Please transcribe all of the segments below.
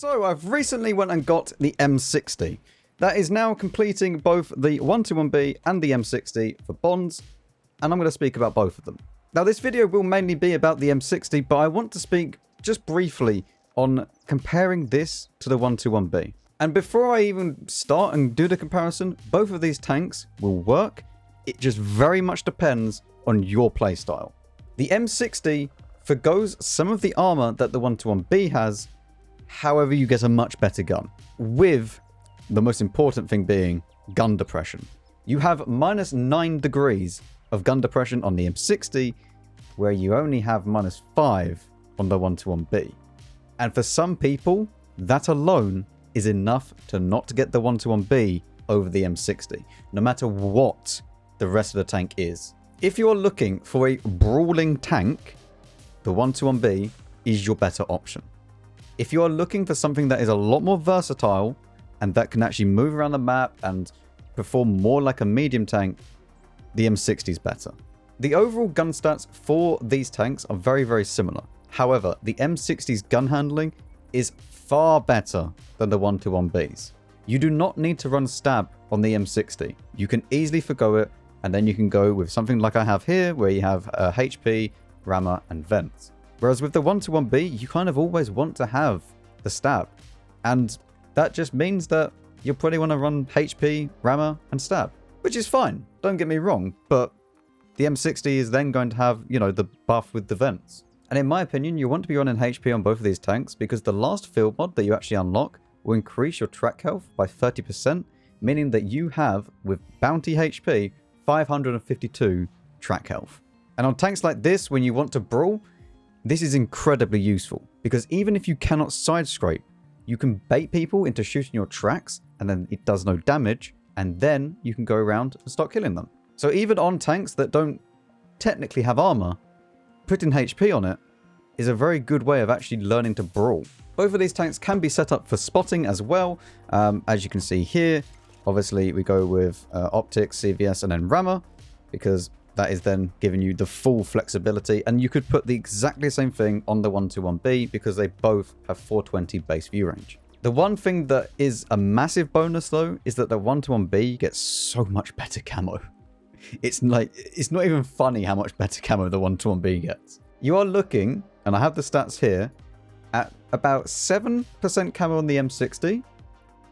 So I've recently went and got the M60. That is now completing both the 121B and the M60 for bonds, and I'm going to speak about both of them. Now this video will mainly be about the M60, but I want to speak just briefly on comparing this to the 121B. And before I even start and do the comparison, both of these tanks will work. It just very much depends on your playstyle. The M60 forgoes some of the armor that the 121B has. However, you get a much better gun, with the most important thing being gun depression. You have -9 degrees of gun depression on the M60, where you only have -5 on the 121B. And for some people, that alone is enough to not get the 121B over the M60, no matter what the rest of the tank is. If you're looking for a brawling tank, the 121B is your better option. If you are looking for something that is a lot more versatile and that can actually move around the map and perform more like a medium tank, the M60 is better. The overall gun stats for these tanks are very, very similar. However, the M60's gun handling is far better than the 121B's. You do not need to run stab on the M60. You can easily forgo it, and then you can go with something like I have here, where you have HP, rammer, and vents. Whereas with the 121B, you kind of always want to have the stab. And that just means that you'll probably want to run HP, rammer, and stab. Which is fine, don't get me wrong, but the M60 is then going to have, you know, the buff with the vents. And in my opinion, you want to be running HP on both of these tanks because the last field mod that you actually unlock will increase your track health by 30%, meaning that you have, with bounty HP, 552 track health. And on tanks like this, when you want to brawl, this is incredibly useful, because even if you cannot side scrape, you can bait people into shooting your tracks, and then it does no damage, and then you can go around and start killing them. So even on tanks that don't technically have armor, putting HP on it is a very good way of actually learning to brawl. Both of these tanks can be set up for spotting as well. As you can see here, obviously we go with optics, CVS, and then rammer, because that is then giving you the full flexibility. And you could put the exactly same thing on the 121B because they both have 420 base view range. The one thing that is a massive bonus though is that the 121B gets so much better camo. It's not even funny how much better camo the 121B gets. You are looking, and I have the stats here, at about 7% camo on the M60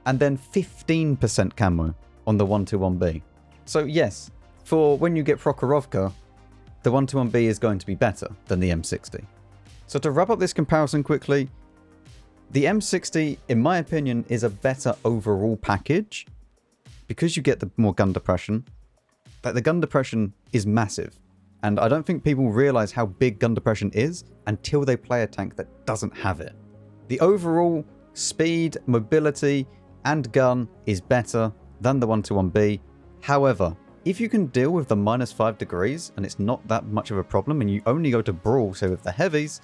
and then 15% camo on the 121B. So yes, for when you get Prokhorovka, the 121B is going to be better than the M60. So to wrap up this comparison quickly, the M60, in my opinion, is a better overall package because you get the more gun depression. But the gun depression is massive, and I don't think people realize how big gun depression is until they play a tank that doesn't have it. The overall speed, mobility, and gun is better than the 121B. However, if you can deal with the -5 degrees and it's not that much of a problem and you only go to brawl, say with the heavies,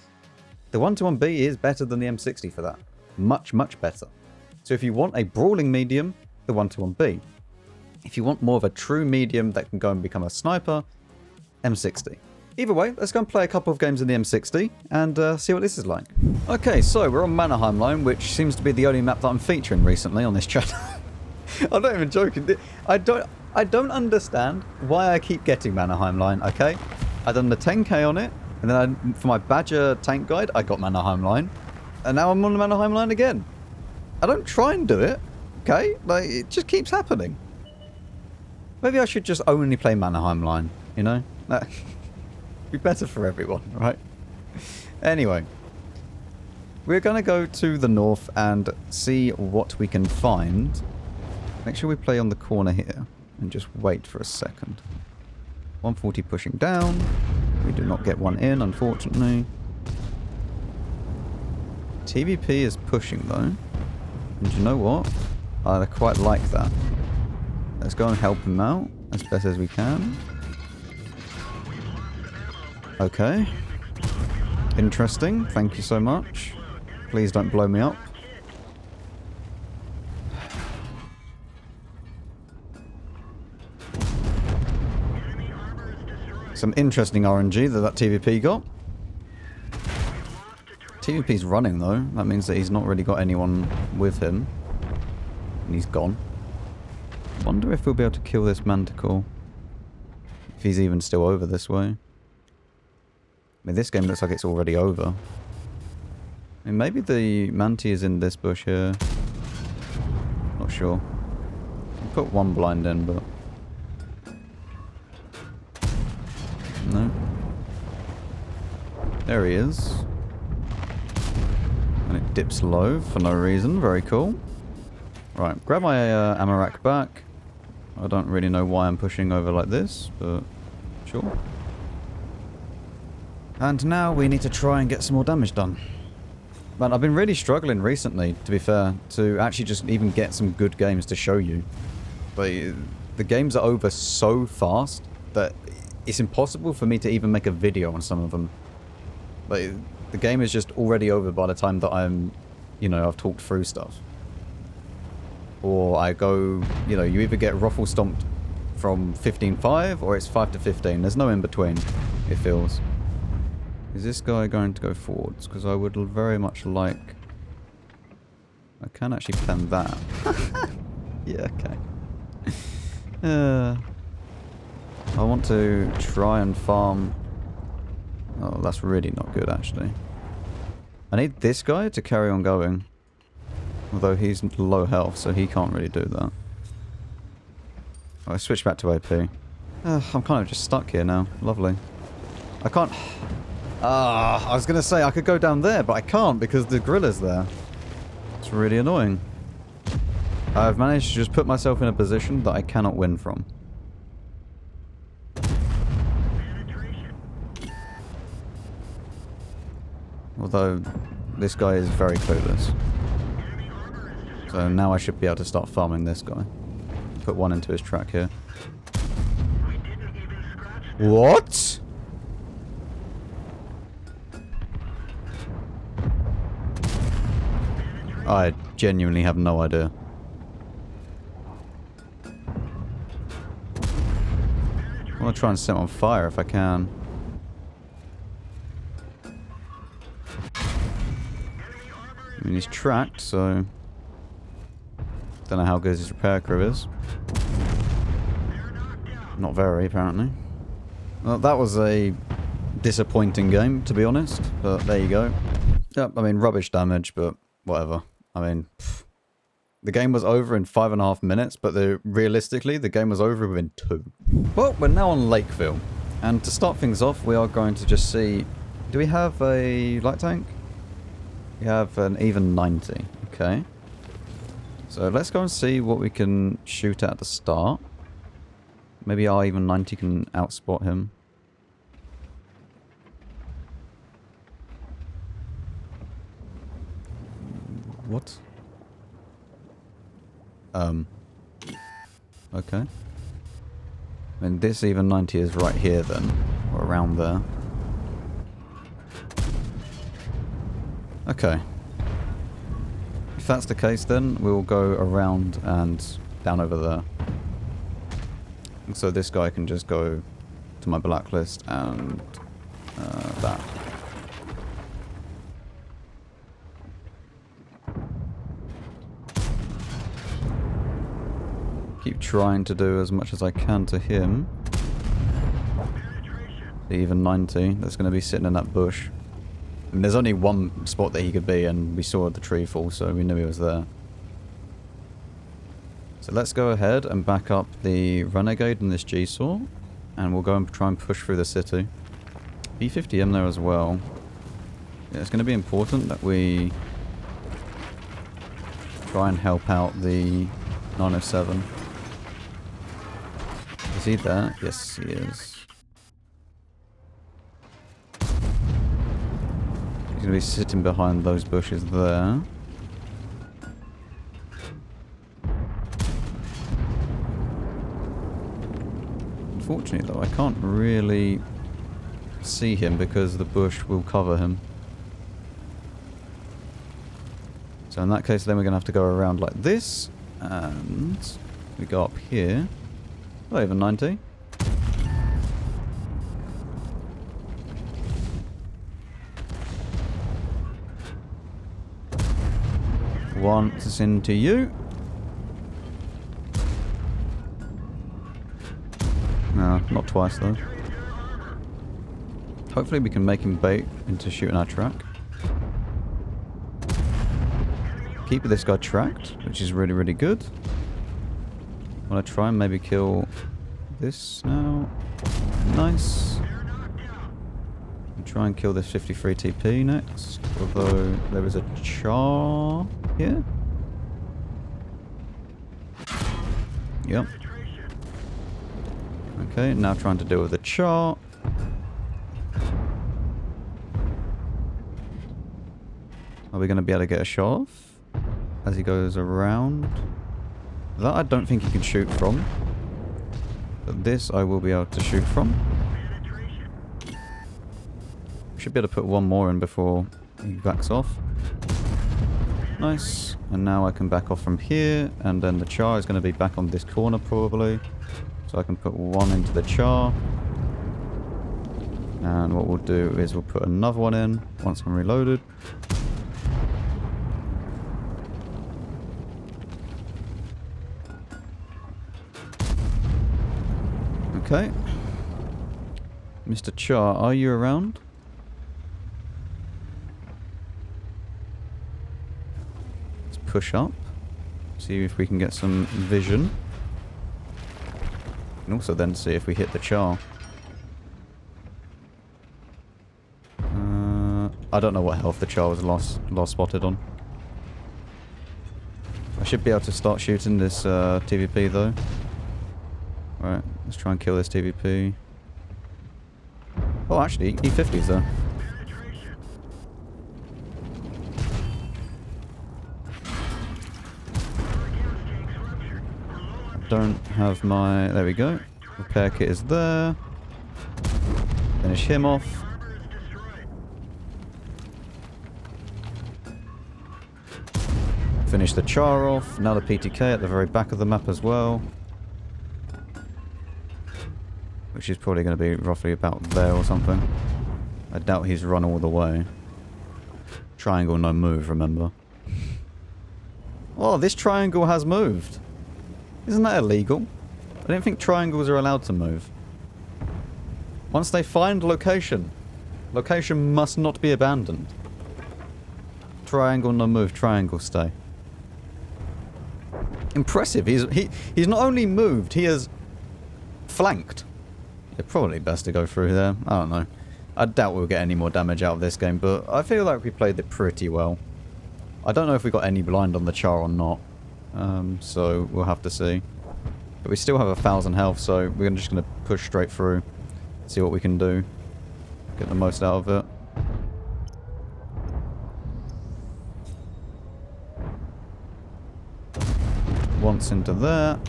the 121B is better than the M60 for that. Much, much better. So if you want a brawling medium, the 121B. If you want more of a true medium that can go and become a sniper, M60. Either way, let's go and play a couple of games in the M60 and see what this is like. Okay, so we're on Mannerheim line, which seems to be the only map that I'm featuring recently on this channel. I'm not even joking. I don't understand why I keep getting Mannerheim line, okay? I done the 10k on it, and then for my Badger tank guide, I got Mannerheim line. And now I'm on the Mannerheim line again. I don't try and do it, okay? Like, it just keeps happening. Maybe I should just only play Mannerheim line, you know? That'd be better for everyone, right? Anyway, we're going to go to the north and see what we can find. Make sure we play on the corner here and just wait for a second. 140 pushing down. We do not get one in, unfortunately. TVP is pushing though. And you know what? I quite like that. Let's go and help him out as best as we can. Okay. Interesting. Thank you so much. Please don't blow me up. Some interesting RNG that TVP got. TVP's running though. That means that he's not really got anyone with him. And he's gone. Wonder if we'll be able to kill this manticore. If he's even still over this way. I mean, this game looks like it's already over. I mean, maybe the manti is in this bush here. Not sure. I'll put one blind in, but... no. There he is. And it dips low for no reason. Very cool. Right, grab my ammo rack back. I don't really know why I'm pushing over like this, but sure. And now we need to try and get some more damage done. Man, I've been really struggling recently, to be fair, to actually just even get some good games to show you. But the games are over so fast that it's impossible for me to even make a video on some of them. Like, the game is just already over by the time that I'm, you know, I've talked through stuff. Or I go, you know, you either get ruffle stomped from 15-5 or it's 5-15. There's no in between, it feels. Is this guy going to go forwards? Because I would very much like... I can actually plan that. Yeah, okay. I want to try and farm... oh, that's really not good, actually. I need this guy to carry on going. Although he's low health, so he can't really do that. Oh, I switched back to AP. I'm kind of just stuck here now. Lovely. I can't... I was going to say I could go down there, but I can't because the gorilla's there. It's really annoying. I've managed to just put myself in a position that I cannot win from. Although, this guy is very clueless. So now I should be able to start farming this guy. Put one into his track here. What? I genuinely have no idea. I want to try and set him on fire if I can. I mean, he's tracked, so... don't know how good his repair crew is. Not very, apparently. Well, that was a disappointing game, to be honest. But there you go. Yep, I mean, rubbish damage, but whatever. I mean, the game was over in 5.5 minutes, but realistically, the game was over within 2. Well, we're now on Lakeville. And to start things off, we are going to just see... do we have a light tank? We have an even 90. Okay. So let's go and see what we can shoot at the start. Maybe our even 90 can outspot him. What? Okay. I mean, this even 90 is right here then. Or around there. Okay. If that's the case, then we'll go around and down over there. And so this guy can just go to my blacklist and that. Keep trying to do as much as I can to him. Even 90, that's going to be sitting in that bush. And there's only one spot that he could be, and we saw the tree fall, so we knew he was there. So let's go ahead and back up the Renegade and this G-Saw, and we'll go and try and push through the city. B50M there as well. Yeah, it's going to be important that we try and help out the 907. Is he there? Yes, he is. He's going to be sitting behind those bushes there. Unfortunately though, I can't really see him because the bush will cover him. So in that case then we're going to have to go around like this. And we go up here. Oh, even 90. Once into you. No, not twice though. Hopefully we can make him bait into shooting our track. Keep this guy tracked, which is really, really good. I want to try and maybe kill this now. Nice. And try and kill this 53 TP next. Although there is a char here. Yep. Okay, now trying to deal with the char. Are we going to be able to get a shot off as he goes around? That I don't think he can shoot from. But this I will be able to shoot from. Should be able to put one more in before he backs off. Nice. And now I can back off from here. And then the char is going to be back on this corner probably. So I can put one into the char. And what we'll do is we'll put another one in once I'm reloaded. Okay. Mr. Char, are you around? Let's push up. See if we can get some vision. And also then see if we hit the char. I don't know what health the char was last spotted on. I should be able to start shooting this TVP though. Alright, let's try and kill this TVP. Oh, actually, E50's there. I don't have my... There we go. Repair kit is there. Finish him off. Finish the char off. Now the PTK at the very back of the map as well. Which is probably going to be roughly about there or something. I doubt he's run all the way. Triangle, no move, remember. Oh, this triangle has moved. Isn't that illegal? I don't think triangles are allowed to move. Once they find location, location must not be abandoned. Triangle, no move. Triangle, stay. Impressive. He's not only moved, he has flanked. It's probably best to go through there. I don't know. I doubt we'll get any more damage out of this game, but I feel like we played it pretty well. I don't know if we got any blind on the char or not. So we'll have to see. But we still have 1,000 health, so we're just going to push straight through. See what we can do. Get the most out of it. Once into that.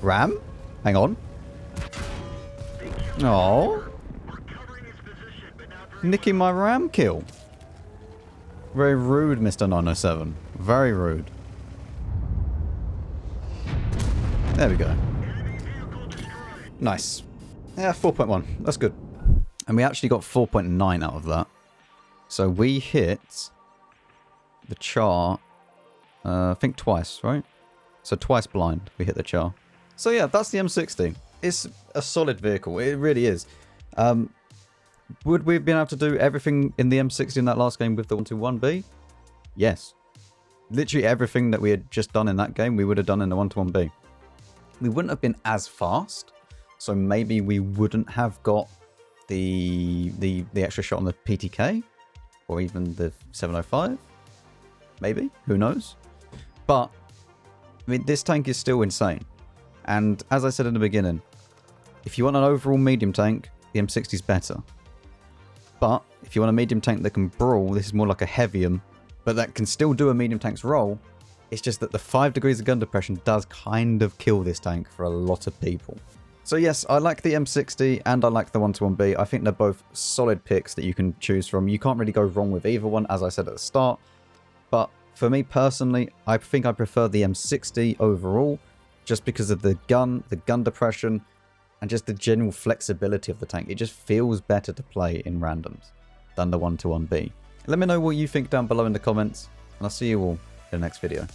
Ram? Hang on. Oh, nicking my ram kill. Very rude, Mr. 907. Very rude. There we go. Nice. Yeah, 4.1. That's good. And we actually got 4.9 out of that. So we hit the char, I think twice, right? So twice blind, we hit the char. So yeah, that's the M60. It's a solid vehicle. It really is. Would we have been able to do everything in the M60 in that last game with the 121B? Yes. Literally everything that we had just done in that game, we would have done in the 121B. We wouldn't have been as fast, so maybe we wouldn't have got the extra shot on the PTK, or even the 705. Maybe. Who knows? But, I mean, this tank is still insane. And as I said in the beginning, if you want an overall medium tank, the M60 is better. But if you want a medium tank that can brawl, this is more like a heavium, but that can still do a medium tank's role. It's just that the 5 degrees of gun depression does kind of kill this tank for a lot of people. So yes, I like the M60 and I like the 121B. I think they're both solid picks that you can choose from. You can't really go wrong with either one, as I said at the start. But for me personally, I think I prefer the M60 overall, just because of the gun depression, and just the general flexibility of the tank. It just feels better to play in randoms than the 121B. Let me know what you think down below in the comments. I'll see you all in the next video.